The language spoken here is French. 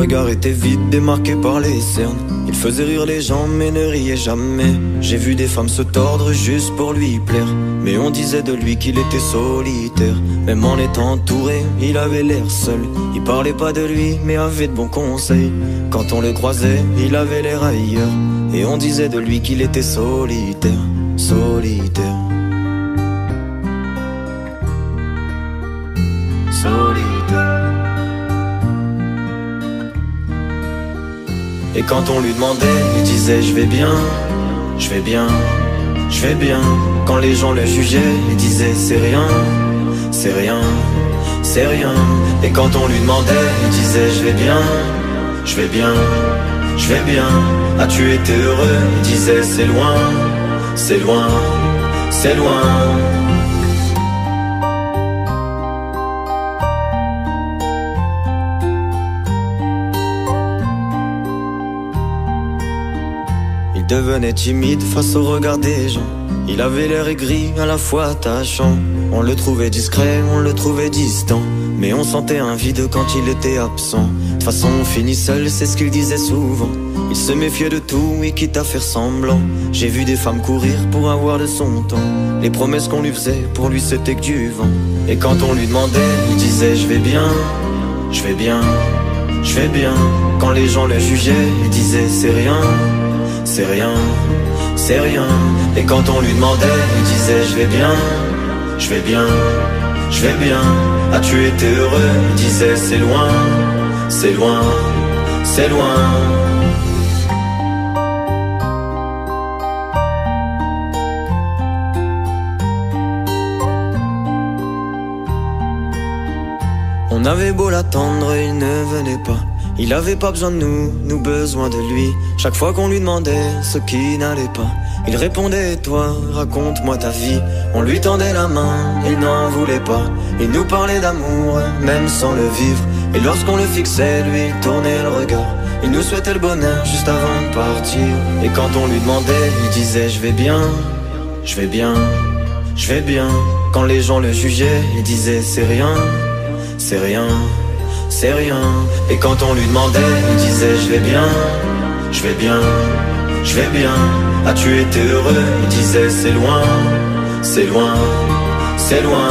regard était vide, démarqué par les cernes. Il faisait rire les gens mais ne riait jamais. J'ai vu des femmes se tordre juste pour lui plaire, mais on disait de lui qu'il était solitaire. Même en étant entouré, il avait l'air seul. Il parlait pas de lui mais avait de bons conseils. Quand on le croisait, il avait l'air ailleurs, et on disait de lui qu'il était solitaire. Solitaire. Solitaire. Et quand on lui demandait, il disait je vais bien, je vais bien, je vais bien. Quand les gens le jugeaient, il disait c'est rien, c'est rien, c'est rien. Et quand on lui demandait, il disait je vais bien, je vais bien, je vais bien. As-tu été heureux? Il disait c'est loin, c'est loin, c'est loin. Il devenait timide face au regard des gens. Il avait l'air aigri, à la fois attachant. On le trouvait discret, on le trouvait distant, mais on sentait un vide quand il était absent. De toute façon on finit seul, c'est ce qu'il disait souvent. Il se méfiait de tout et quitte à faire semblant. J'ai vu des femmes courir pour avoir de son temps. Les promesses qu'on lui faisait, pour lui c'était que du vent. Et quand on lui demandait, il disait je vais bien, je vais bien, je vais bien. Quand les gens le jugeaient, il disait c'est rien, c'est rien, c'est rien. Et quand on lui demandait, il disait je vais bien, je vais bien, je vais bien. As-tu été heureux? Il disait c'est loin, c'est loin, c'est loin. On avait beau l'attendre, il ne venait pas. Il avait pas besoin de nous, nous besoin de lui. Chaque fois qu'on lui demandait ce qui n'allait pas, il répondait et toi, raconte-moi ta vie. On lui tendait la main, il n'en voulait pas. Il nous parlait d'amour, même sans le vivre. Et lorsqu'on le fixait, lui, il tournait le regard. Il nous souhaitait le bonheur juste avant de partir. Et quand on lui demandait, il disait je vais bien, je vais bien, je vais bien. Quand les gens le jugeaient, il disait c'est rien, c'est rien, c'est rien. Et quand on lui demandait, il disait je vais bien, je vais bien, je vais bien. As-tu été heureux? Il disait c'est loin, c'est loin, c'est loin.